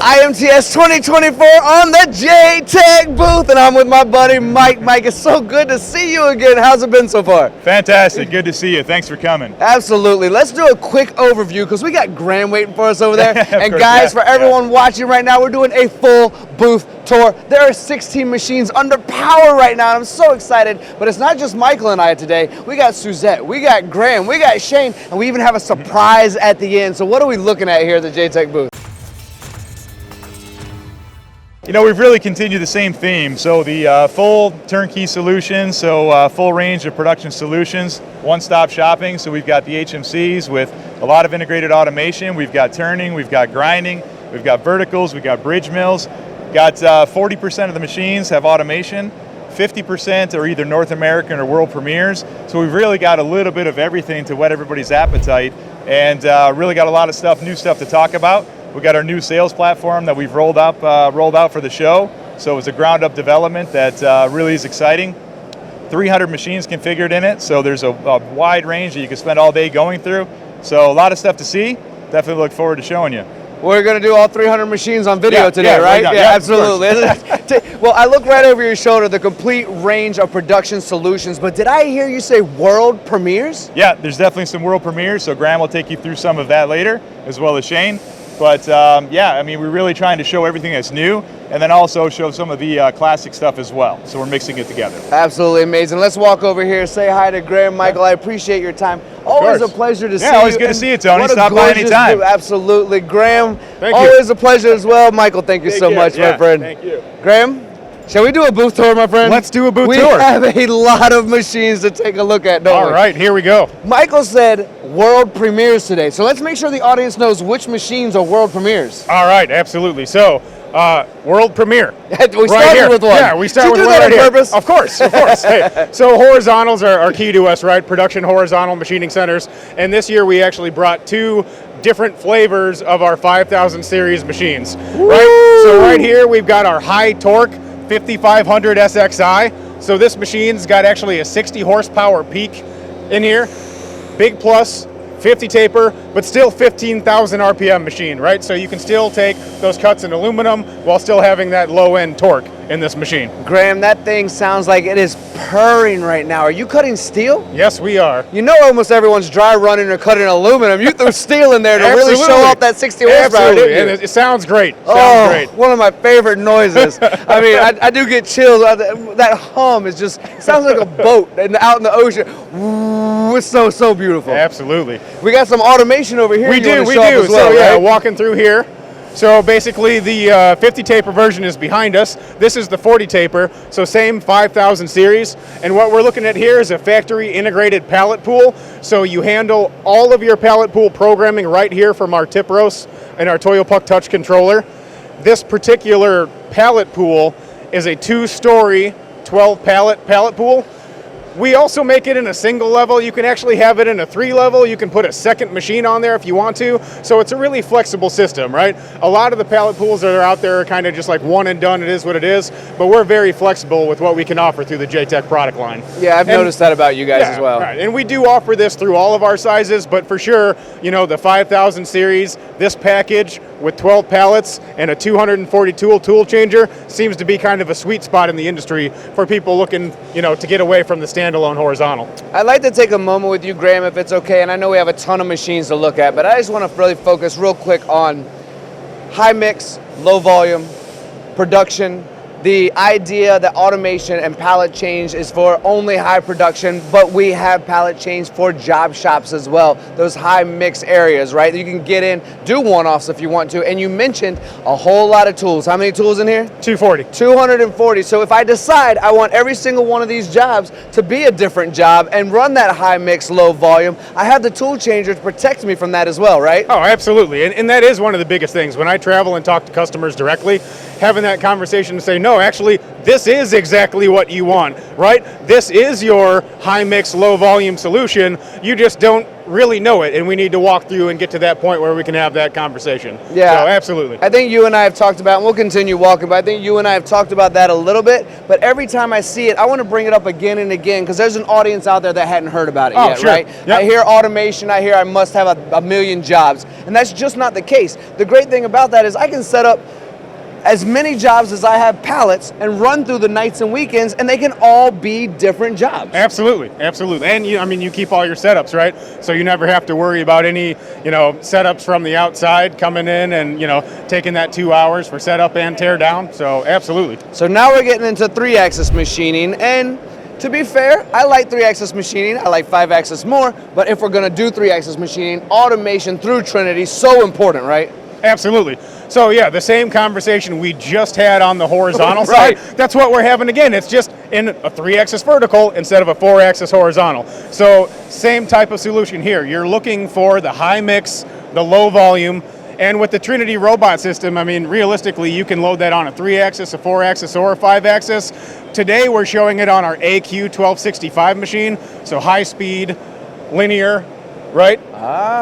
IMTS 2024 on the JTEKT booth, and I'm with my buddy Mike. Mike, it's so good to see you again. How's it been so far? Fantastic. Good to see you. Thanks for coming. Absolutely. Let's do a quick overview because we got Graham waiting for us over there. And course, guys, for everyone watching right now, we're doing a full booth tour. There are 16 machines under power right now, and I'm so excited. But it's not just Michael and I today. We got Suzette, we got Graham, we got Shane, and we even have a surprise at the end. So what are we looking at here at the JTEKT booth? You know, we've really continued the same theme. So the full turnkey solution, so full range of production solutions, one-stop shopping. So we've got the HMCs with a lot of integrated automation. We've got turning, we've got grinding, we've got verticals, we've got bridge mills. Got 40% of the machines have automation. 50% are either North American or world premieres. So we've really got a little bit of everything to whet everybody's appetite, and really got a lot of new stuff to talk about. We got our new sales platform that we've rolled out for the show. So it's a ground-up development that really is exciting. 300 machines configured in it, so there's a wide range that you can spend all day going through. So a lot of stuff to see. Definitely look forward to showing you. We're going to do all 300 machines on video today, right? Right, yeah, absolutely. Well, I look right over your shoulder, the complete range of production solutions, but did I hear you say world premieres? Yeah, there's definitely some world premieres, so Graham will take you through some of that later, as well as Shane. But yeah, I mean, we're really trying to show everything that's new, and then also show some of the classic stuff as well. So we're mixing it together. Absolutely amazing. Let's walk over here, say hi to Graham. Michael, I appreciate your time. Always a pleasure to see you. Yeah, always good to see you, Tony. Stop by anytime. Absolutely. Graham, thank you. Always a pleasure as well. Michael, thank you so much, my friend. Thank you. Graham, shall we do a booth tour, my friend? Let's do a booth tour. We have a lot of machines to take a look at, don't we? All right, here we go. Michael said world premieres today, so let's make sure the audience knows which machines are world premieres. All right, absolutely. So, world premiere. We started with one. Yeah, we started with one right here. Purpose? Of course, of course. Hey, so horizontals are key to us, right? Production horizontal machining centers. And this year we actually brought two different flavors of our 5000 series machines. Woo! Right? So right here we've got our high torque 5500 SXI. So this machine's got actually a 60 horsepower peak in here. Big plus, 50 taper, but still 15,000 RPM machine, right? So you can still take those cuts in aluminum while still having that low end torque in this machine. Graham, that thing sounds like it is purring right now. Are you cutting steel? Yes, we are. You know almost everyone's dry running or cutting aluminum. You threw steel in there to really show off that 60 horsepower, didn't you? And it sounds great. One of my favorite noises. I mean, I do get chills. That hum is just, it sounds like a boat out in the ocean. Ooh, it's so beautiful. Absolutely. We got some automation over here. We do. Well, so yeah, right? walking through here. So basically the 50 taper version is behind us. This is the 40 taper, so same 5000 series. And what we're looking at here is a factory integrated pallet pool. So you handle all of your pallet pool programming right here from our Tipros and our Toyo Puck touch controller. This particular pallet pool is a 2-story 12 pallet pool. We also make it in a single level. You can actually have it in a 3 level. You can put a second machine on there if you want to. So it's a really flexible system, right? A lot of the pallet pools that are out there are kind of just like one and done. It is what it is. But we're very flexible with what we can offer through the JTEKT product line. Yeah, I've noticed that about you guys as well. Right. And we do offer this through all of our sizes, but for sure, you know, the 5000 series, this package with 12 pallets and a 240 tool changer seems to be kind of a sweet spot in the industry for people looking, you know, to get away from the standalone horizontal. I'd like to take a moment with you, Graham, if it's okay, and I know we have a ton of machines to look at, but I just want to really focus real quick on high mix, low volume, production, the idea that automation and pallet change is for only high production, but we have pallet change for job shops as well, those high mix areas, right? You can get in, do one-offs if you want to, and you mentioned a whole lot of tools. How many tools in here? 240. 240. So if I decide I want every single one of these jobs to be a different job and run that high mix, low volume, I have the tool changer to protect me from that as well, right? Oh, absolutely. And that is one of the biggest things. When I travel and talk to customers directly, having that conversation to say, no, actually, this is exactly what you want, right? This is your high mix, low volume solution. You just don't really know it, and we need to walk through and get to that point where we can have that conversation. Yeah. So absolutely. I think you and I have talked about, and we'll continue walking, but I think you and I have talked about that a little bit, but every time I see it, I want to bring it up again and again, because there's an audience out there that hadn't heard about it yet, sure. right? Yep. I hear automation, I hear I must have a million jobs, and that's just not the case. The great thing about that is I can set up as many jobs as I have pallets and run through the nights and weekends, and they can all be different jobs. Absolutely, absolutely. And you keep all your setups, right? So you never have to worry about any, setups from the outside coming in and, taking that 2 hours for setup and tear down. So absolutely. So now we're getting into 3-axis machining, and to be fair, I like 3-axis machining, I like 5-axis more, but if we're gonna do 3-axis machining, automation through Trinity, so important, right? Absolutely. So yeah, the same conversation we just had on the horizontal Right. side, that's what we're having again. It's just in a 3-axis vertical instead of a 4-axis horizontal. So same type of solution here. You're looking for the high mix, the low volume, and with the Trinity robot system, realistically, you can load that on a 3-axis, a 4-axis, or a 5-axis. Today, we're showing it on our AQ 1265 machine, so high speed, linear, right?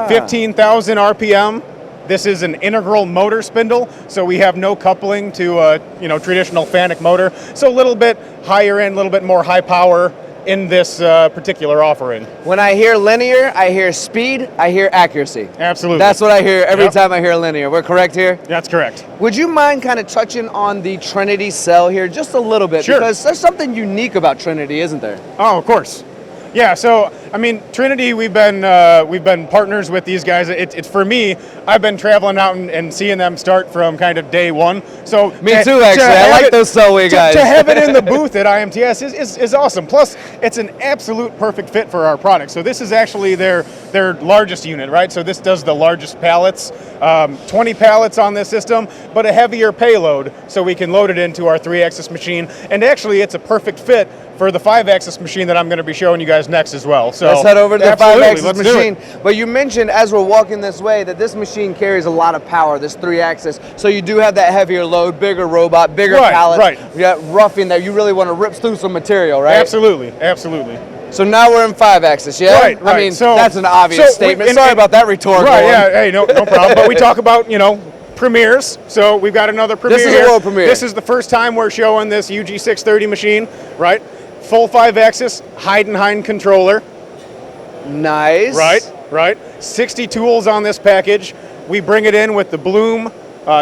15,000 RPM. This is an integral motor spindle, so we have no coupling to a traditional FANUC motor. So a little bit higher end, a little bit more high power in this particular offering. When I hear linear, I hear speed, I hear accuracy. Absolutely. That's what I hear every Yep. time I hear linear. We're correct here? That's correct. Would you mind kind of touching on the Trinity cell here just a little bit? Sure. Because there's something unique about Trinity, isn't there? Oh, of course. Yeah, so Trinity, we've been partners with these guys. It's for me. I've been traveling out and seeing them start from kind of day one. So Me too, actually. I like those Cellway guys. To have it in the booth at IMTS is awesome. Plus, it's an absolute perfect fit for our product. So this is actually their largest unit, right? So this does the largest pallets, 20 pallets on this system, but a heavier payload, so we can load it into our 3-axis machine. And actually, it's a perfect fit for the 5-axis machine that I'm going to be showing you guys next as well. So let's head over to the absolutely, 5-axis let's do machine. it. But you mentioned as we're walking this way that this machine carries a lot of power, this 3-axis. So you do have that heavier load, bigger robot, bigger pallets. Right. You got roughing that you really want to rip through some material, right? Absolutely, absolutely. So now we're in 5-axis, yeah? Right. I mean, So that's an obvious statement. Sorry about that rhetorical Right, one. yeah, hey, no problem. But we talk about, premieres. So we've got another premiere. This is a world premiere. This is the first time we're showing this UG630 machine, right? Full 5-axis, Heidenhain controller. Nice. Right. 60 tools on this package. We bring it in with the Bloom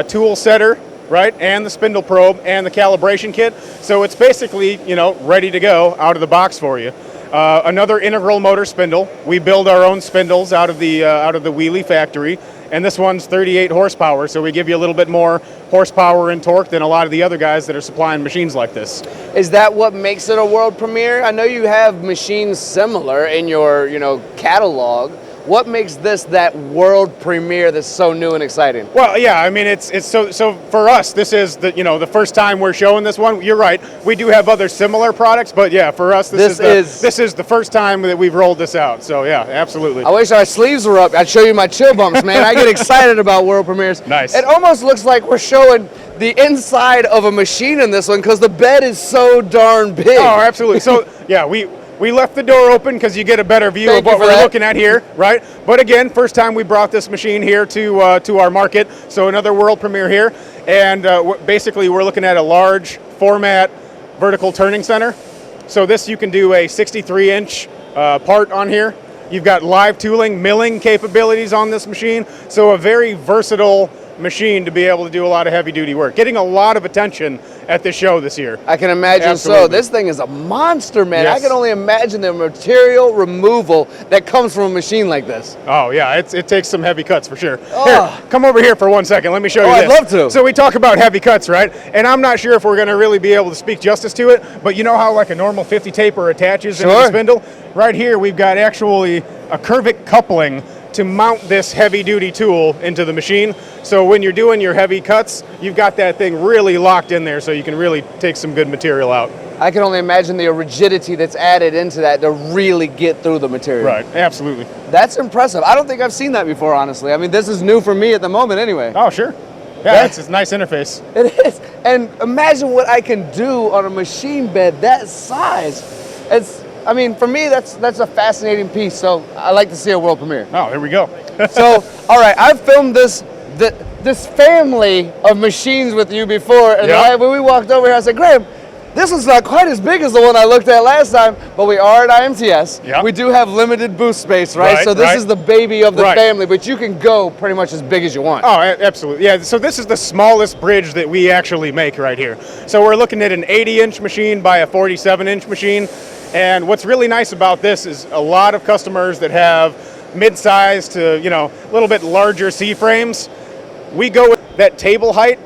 tool setter, right, and the spindle probe and the calibration kit. So it's basically, ready to go out of the box for you. Another integral motor spindle. We build our own spindles out of the Wheelie factory, and this one's 38 horsepower. So we give you a little bit more horsepower and torque than a lot of the other guys that are supplying machines like this. Is that what makes it a world premiere? I know you have machines similar in your, catalog. What makes this that world premiere that's so new and exciting? Well, yeah, it's so for us, this is the first time we're showing this one. You're right. We do have other similar products, but yeah, for us, this is the first time that we've rolled this out. So yeah, absolutely. I wish our sleeves were up. I'd show you my chill bumps, man. I get excited about world premieres. Nice. It almost looks like we're showing the inside of a machine in this one because the bed is so darn big. Oh, absolutely. So yeah, we left the door open because you get a better view Thank of what you for we're that. looking at here, right? But again, first time we brought this machine here to our market, so another world premiere here. And basically, we're looking at a large format vertical turning center. So this, you can do a 63-inch part on here. You've got live tooling, milling capabilities on this machine. So a very versatile machine to be able to do a lot of heavy duty work. Getting a lot of attention at this show this year. I can imagine. Absolutely. So. This thing is a monster, man. Yes. I can only imagine the material removal that comes from a machine like this. Oh yeah, it takes some heavy cuts for sure. Oh. Here, come over here for 1 second. Let me show you I'd this. love to. So we talk about heavy cuts, right? And I'm not sure if we're going to really be able to speak justice to it, but you know how like a normal 50 taper attaches into the spindle? Right here, we've got actually a curvic coupling to mount this heavy duty tool into the machine. So when you're doing your heavy cuts, you've got that thing really locked in there so you can really take some good material out. I can only imagine the rigidity that's added into that to really get through the material. Right, absolutely. That's impressive. I don't think I've seen that before, honestly. I mean, this is new for me at the moment anyway. Oh, sure. Yeah, it's a nice interface. It is. And imagine what I can do on a machine bed that size. I mean, for me, that's a fascinating piece. So I like to see a world premiere. Oh, there we go. So, all right, I've filmed this family of machines with you before, and when we walked over here, I said, Graham, this is not quite as big as the one I looked at last time, but we are at IMTS. Yep. We do have limited booth space, right? So this is the baby of the family, but you can go pretty much as big as you want. Oh, absolutely. Yeah, so this is the smallest bridge that we actually make right here. So we're looking at an 80-inch machine by a 47-inch machine. And what's really nice about this is a lot of customers that have mid-size to, you know, a little bit larger C-frames, we go with that table height.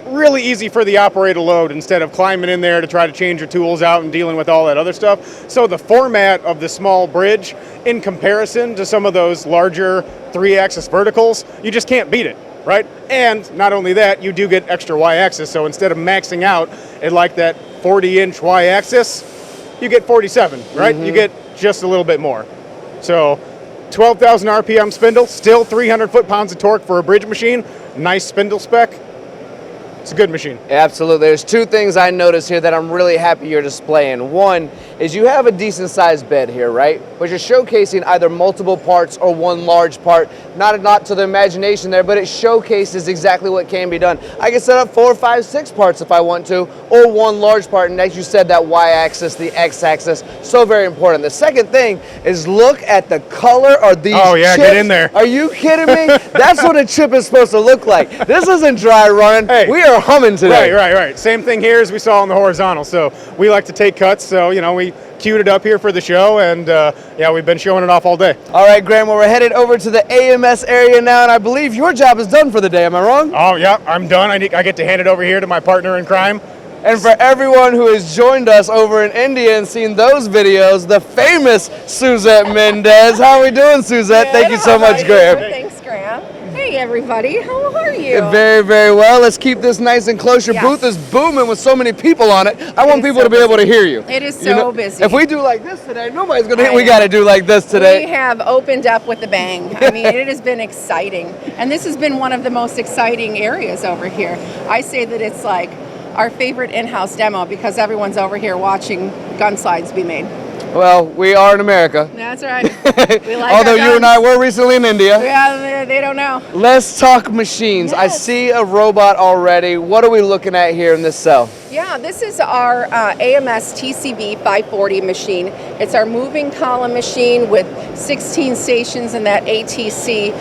Really easy for the operator to load instead of climbing in there to try to change your tools out and dealing with all that other stuff. So the format of the small bridge in comparison to some of those larger 3-axis verticals, you just can't beat it, right? And not only that, you do get extra Y-axis. So instead of maxing out at like that 40-inch Y-axis, you get 47, right? You get just a little bit more. So 12,000 RPM spindle, still 300 foot-pounds of torque for a bridge machine. Nice spindle spec. It's a good machine. Absolutely. There's two things I notice here that I'm really happy you're displaying. One is you have a decent sized bed here, right? But you're showcasing either multiple parts or one large part. Not to the imagination there, but it showcases exactly what can be done. I can set up 4, 5, 6 parts if I want to, or one large part. And as you said, that Y-axis, the X-axis, so very important. The second thing is look at the color of these Oh yeah, chips. get in there. Are you kidding me? That's what a chip is supposed to look like. This isn't dry running. Hey. We are humming today. Right. Same thing here as we saw on the horizontal. So we like to take cuts. So, you know, we queued it up here for the show, and yeah, we've been showing it off all day. All right, Graham, well, we're headed over to the AMS area now, and I believe your job is done for the day. Am I wrong? Oh yeah, I'm done. I get to hand it over here to my partner in crime. And for everyone who has joined us over in India and seen those videos, the famous Suzette Mendez. How are we doing, Suzette? Thank you so much, Graham. Thanks, Graham. Hey, everybody. How are you? Very, very well. Let's keep this nice and close. Your Yes. booth is booming with so many people on it. I want is people so to be able to hear you. It is You know, so busy. If we do like this today, nobody's going to hear. I We know. got to do like this today. We have opened up with a bang. I mean, it has been exciting. And this has been one of the most exciting areas over here. I say that it's like our favorite in-house demo because everyone's over here watching gun slides be made. Well, we are in America. That's right. We like Although our you and I guns. were recently in India. Yeah, they don't know. Let's talk machines. I Yes. see a robot already. What are we looking at here in this cell? Yeah, this is our AMS TCV 540 machine. It's our moving column machine with 16 stations in that ATC.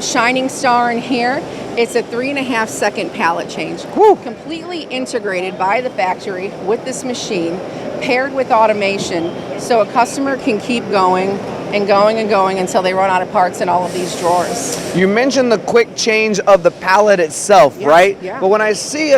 Shining star in here. It's a 3.5 second pallet change. Whew. Completely integrated by the factory with this machine, paired with automation, so a customer can keep going and going and going until they run out of parts in all of these drawers. You mentioned the quick change of the pallet itself, Yeah, right? yeah. But when I see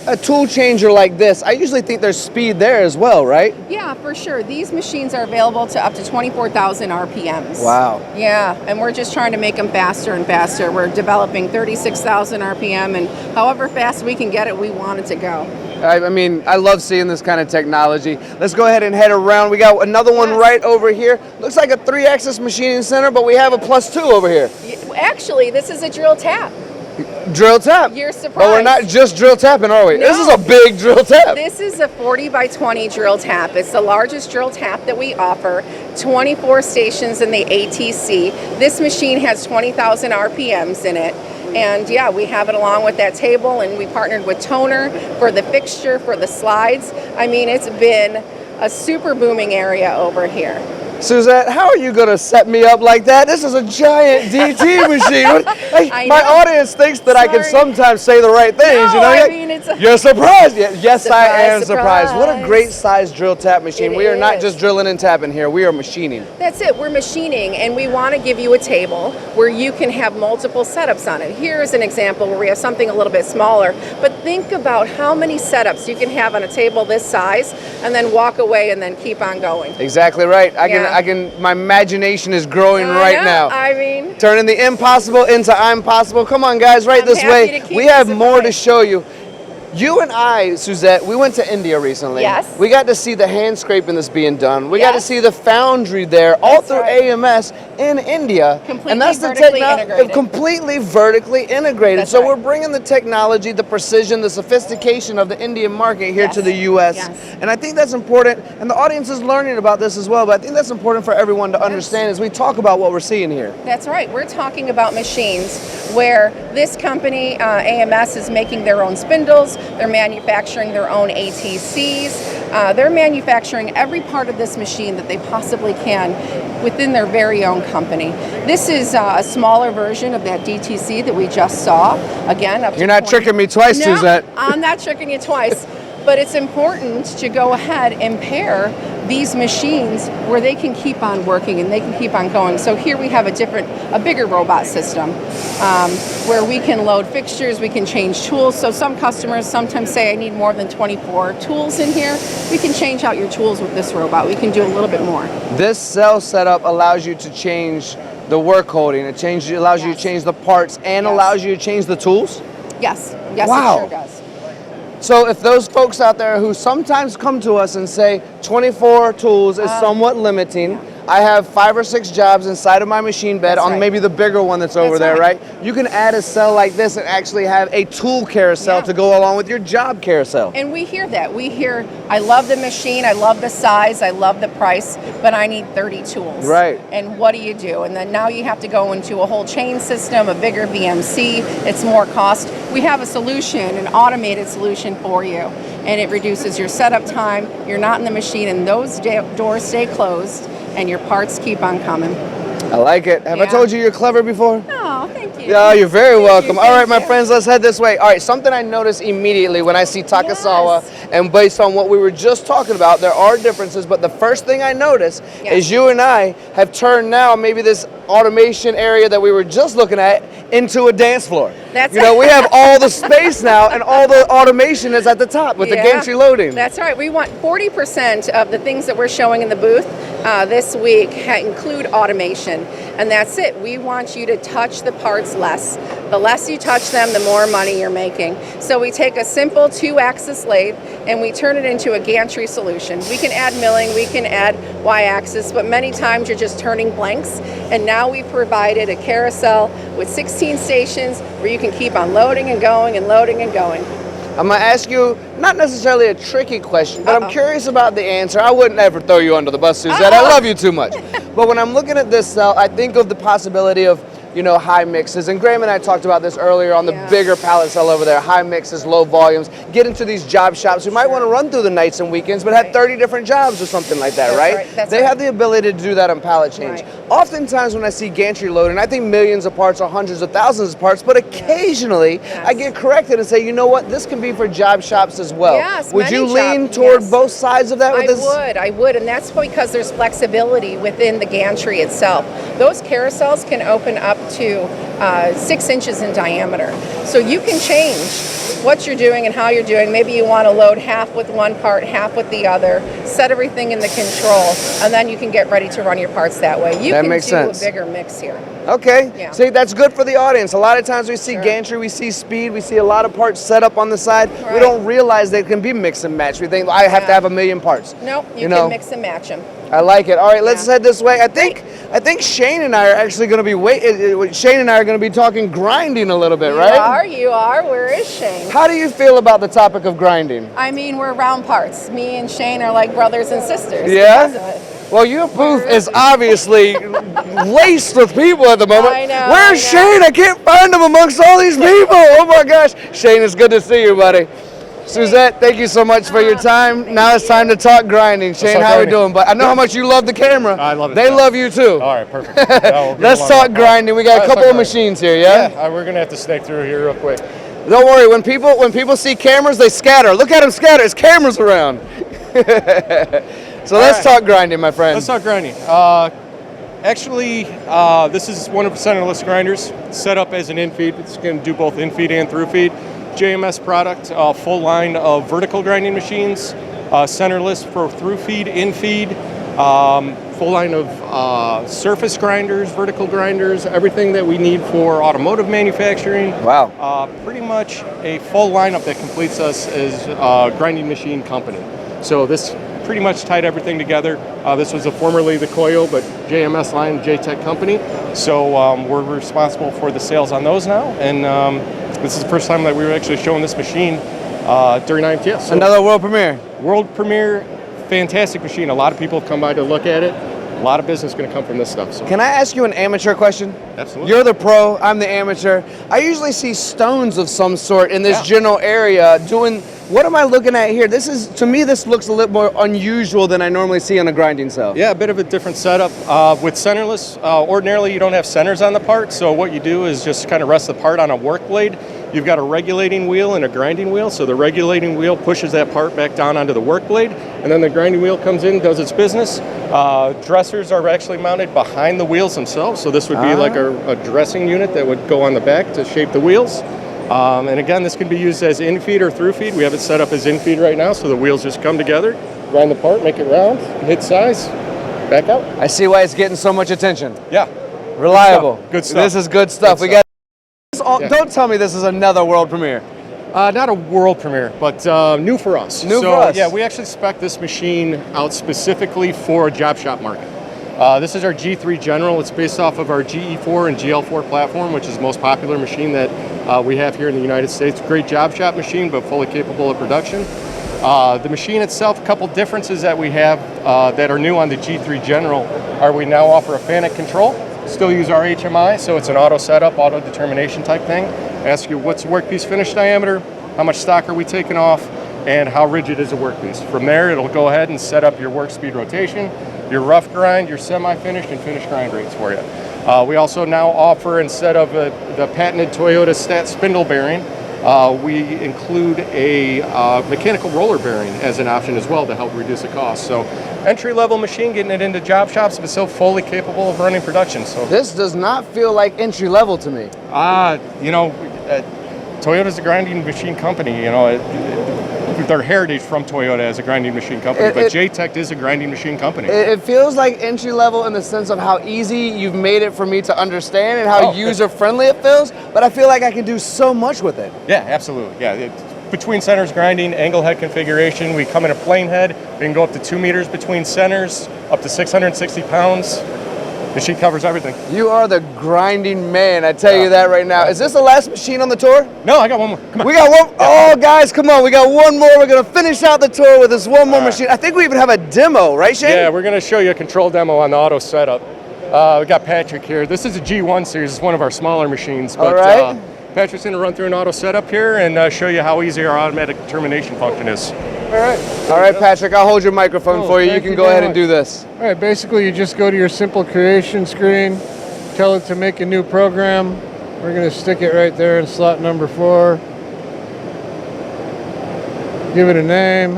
a tool changer like this, I usually think there's speed there as well, right? Yeah, for sure. These machines are available to up to 24,000 RPMs. Wow. Yeah, and we're just trying to make them faster and faster. We're developing 36,000 RPM, and however fast we can get it, we want it to go. I mean, I love seeing this kind of technology. Let's go ahead and head around. We got another one Yes. right over here. Looks like a 3-axis machining center, but we have a +2 over here. Actually, this is a drill tap. Drill tap. You're But we're surprised. not just drill tapping, are we? No. This is a big drill tap. This is a 40 by 20 drill tap. It's the largest drill tap that we offer. 24 stations in the ATC. This machine has 20,000 RPMs in it. And yeah, we have it along with that table, and we partnered with Toner for the fixture, for the slides. I mean, it's been a super booming area over here. Suzette, how are you going to set me up like that? This is a giant DT machine. I My know. audience thinks that I can Sorry. sometimes say the right things. No, you know? I mean, it's a- You're surprised. Yes, I am Surprise, surprised. What a surprise. great size drill tap machine. It We are not is. just drilling and tapping here. We are machining. That's it, we're machining, and we want to give you a table where you can have multiple setups on it. Here's an example where we have something a little bit smaller, but think about how many setups you can have on a table this size and then walk away and then keep on going. Exactly right. Yeah. My imagination is growing I right know, now. I mean, Turning the impossible into I'm possible. Come on, guys, right I'm this happy way. to keep We you have more to surprised. show you. You and I, Suzette, we went to India recently. Yes. We got to see the hand scraping that's being done. We got to Yes. see the foundry there, all That's through right. AMS. in India. Completely vertically integrated. Completely vertically integrated. That's so right. we're bringing the technology, the precision, the sophistication of the Indian market here to the U.S. Yes. And I think that's important, and the audience is learning about this as well, but I think that's important for everyone to understand as we talk about what we're seeing here. That's right. We're talking about machines where this company, AMS, is making their own spindles, they're manufacturing their own ATCs, they're manufacturing every part of this machine that they possibly can within their very own company. This is a smaller version of that DTC that we just saw. Again, up to You're not 20. tricking me twice, No, Suzette. I'm not tricking you twice. But it's important to go ahead and pair these machines where they can keep on working and they can keep on going. So here we have a bigger robot system where we can load fixtures, we can change tools. So some customers sometimes say, I need more than 24 tools in here. We can change out your tools with this robot. We can do a little bit more. This cell setup allows you to change the work holding. It allows you to change the parts and allows you to change the tools? Yes, Wow. it sure does. So if those folks out there who sometimes come to us and say 24 tools is somewhat limiting, I have 5 or 6 jobs inside of my machine bed on maybe the bigger one that's over there, right? You can add a cell like this and actually have a tool carousel to go along with your job carousel. And we hear that. We hear, I love the machine, I love the size, I love the price, but I need 30 tools. Right. And what do you do? And then now you have to go into a whole chain system, a bigger VMC, it's more cost. We have a solution, an automated solution for you. And it reduces your setup time, you're not in the machine, and those doors stay closed, and your parts keep on coming. I like it. Have I told you you're clever before? Oh, thank you. Yeah, you're very welcome. All right, my you. friends, let's head this way. All right, something I notice immediately when I see Takasawa, and based on what we were just talking about, there are differences, but the first thing I notice is you and I have turned now maybe this automation area that we were just looking at into a dance floor. That's you know, we have all the space now, and all the automation is at the top with the gantry loading. That's right. We want 40% of the things that we're showing in the booth this week include automation, and that's it. We want you to touch the parts less. The less you touch them, the more money you're making. So we take a simple 2-axis lathe and we turn it into a gantry solution. We can add milling, we can add Y-axis, but many times you're just turning blanks, and now we've provided a carousel with 16 stations where you can keep on loading and going and loading and going. I'm going to ask you, not necessarily a tricky question, but I'm curious about the answer. I wouldn't ever throw you under the bus, Suzette. I love you too much. But when I'm looking at this cell, I think of the possibility of, you know, high mixes. And Graham and I talked about this earlier on the bigger pallet cell over there. High mixes, low volumes. Get into these job shops who might want to run through the nights and weekends, but have 30 different jobs or something like that, right? They have the ability to do that on pallet change. Oftentimes when I see gantry loading, I think millions of parts or hundreds of thousands of parts, but occasionally I get corrected and say, you know what, this can be for job shops as well. Yes, would you lean toward both sides of that with this? I would, and that's because there's flexibility within the gantry itself. Those carousels can open up to 6 inches in diameter. So you can change what you're doing and how you're doing. Maybe you want to load half with one part, half with the other, set everything in the control, and then you can get ready to run your parts that way. You can do a bigger mix here. Okay, see, that's good for the audience. A lot of times we see gantry, we see speed, we see a lot of parts set up on the side. We don't realize they can be mix and match. We think, I have to have a million parts. Nope, you can mix and match them. I like it. All right, let's head this way. I think Shane and I are actually going to be Shane and I are going to be talking grinding a little bit, right? You are. Where is Shane? How do you feel about the topic of grinding? I mean, we're round parts. Me and Shane are like brothers and sisters. Yeah? Because of it. Well, your booth is obviously laced with people at the moment. I know. Where's Shane? I can't find him amongst all these people. Oh my gosh. Shane, it's good to see you, buddy. Suzette, thank you so much for your time. Now it's time to talk grinding. Shane, how are we doing? But I know how much you love the camera. I love it. They love you too. All right, perfect. Let's talk grinding. We got a couple of machines here, yeah? Yeah, we're gonna have to snake through here real quick. Don't worry, when people see cameras, they scatter. Look at them scatter. There's cameras around. So let's talk grinding, my friend. Let's talk grinding. Actually, this is one of the centerless grinders set up as an in-feed. It's going to do both in-feed and through-feed. JMS product, full line of vertical grinding machines, centerless for through-feed, in-feed, full line of surface grinders, vertical grinders, everything that we need for automotive manufacturing. Wow. Pretty much a full lineup that completes us as a grinding machine company. So this pretty much tied everything together. This was formerly the Koyo, but JMS line, JTEKT company. So we're responsible for the sales on those now. And this is the first time that we were actually showing this machine during IMTS. So Another world premiere. world premiere, fantastic machine. A lot of people have come by to look at it. A lot of business going to come from this stuff. So. Can I ask you an amateur question? Absolutely. You're the pro, I'm the amateur. I usually see stones of some sort in this general area doing, what am I looking at here? This is, to me, this looks a little more unusual than I normally see on a grinding cell. Yeah, a bit of a different setup. With centerless, ordinarily you don't have centers on the part, so what you do is just kind of rest the part on a work blade. You've got a regulating wheel and a grinding wheel, so the regulating wheel pushes that part back down onto the work blade, and then the grinding wheel comes in, does its business. Dressers are actually mounted behind the wheels themselves, so this would be like a dressing unit that would go on the back to shape the wheels. And again, this can be used as in-feed or through-feed. We have it set up as in-feed right now, so the wheels just come together, grind the part, make it round, hit size, back out. I see why it's getting so much attention. Yeah. Reliable. Good stuff. This is good stuff. Good We got. Yeah. Don't tell me this is another world premiere. Not a world premiere, but new for us. New for us. Yeah, we actually spec this machine out specifically for a job shop market. This is our G3 General. It's based off of our GE4 and GL4 platform, which is the most popular machine that we have here in the United States. Great job shop machine, but fully capable of production. The machine itself, a couple differences that we have that are new on the G3 General are we now offer a FANUC control. Still use our HMI, so it's an auto setup, auto determination type thing. Ask you what's the workpiece finish diameter, how much stock are we taking off, and how rigid is the workpiece. From there, it'll go ahead and set up your work speed rotation, your rough grind, your semi-finished, and finished grind rates for you. We also now offer, instead of the patented Toyota Stat spindle bearing, we include a mechanical roller bearing as an option as well to help reduce the cost. So entry-level machine, getting it into job shops, but still fully capable of running production. So This does not feel like entry level to me. you know, Toyota's a grinding machine company. You know, their heritage from Toyota as a grinding machine company, but JTEKT is a grinding machine company. It feels like entry level in the sense of how easy you've made it for me to understand and how user friendly it feels, but I feel like I can do so much with it. Yeah, absolutely. Yeah, between centers grinding, angle head configuration, we come in a plane head. We can go up to 2 meters between centers, up to 660 pounds. Machine covers everything. You are the grinding man, I tell you that right now. Is this the last machine on the tour? No, I got one more. Come on. We got one. Oh, guys, come on. We got one more. We're going to finish out the tour with this one more machine. I think we even have a demo, right, Shane? Yeah, we're going to show you a control demo on the auto setup. We got Patrick here. This is a G1 series. It's one of our smaller machines. But, all right. Patrick's going to run through an auto setup here and show you how easy our automatic termination function is. All right, Patrick, I'll hold your microphone for you. You can go ahead and do this. All right, basically you just go to your simple creation screen, tell it to make a new program. We're going to stick it right there in slot number 4. Give it a name.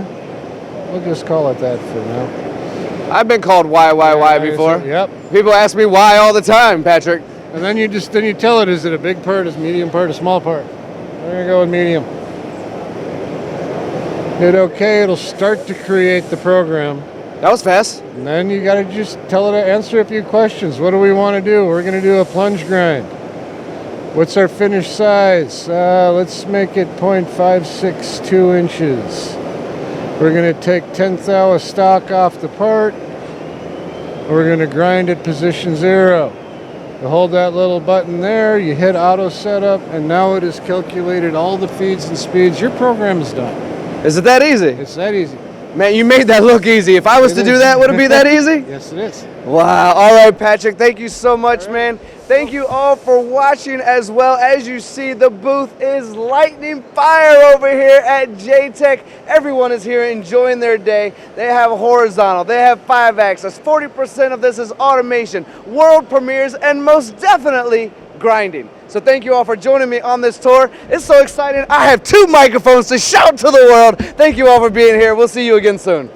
We'll just call it that for now. I've been called why before. Yep. People ask me why all the time, Patrick. And then you tell it, is it a big part, is medium part, a small part? We're going to go with medium. Hit OK, it'll start to create the program. That was fast. And then you got to just tell it to answer a few questions. What do we want to do? We're going to do a plunge grind. What's our finish size? Let's make it 0.562 inches. We're going to take 1/10 thou of stock off the part. We're going to grind at position 0. You hold that little button there, you hit auto setup, and now it has calculated all the feeds and speeds. Your program is done. Is it that easy? It's that easy. Man, you made that look easy. If I was to do that, would it be that easy? Yes, it is. Wow. All right, Patrick, thank you so much, man. Thank you all for watching as well. As you see, the booth is lightning fire over here at JTEKT. Everyone is here enjoying their day. They have horizontal, they have 5-axis. 40% of this is automation, world premieres, and most definitely grinding. So thank you all for joining me on this tour. It's so exciting. I have 2 microphones to shout to the world. Thank you all for being here. We'll see you again soon.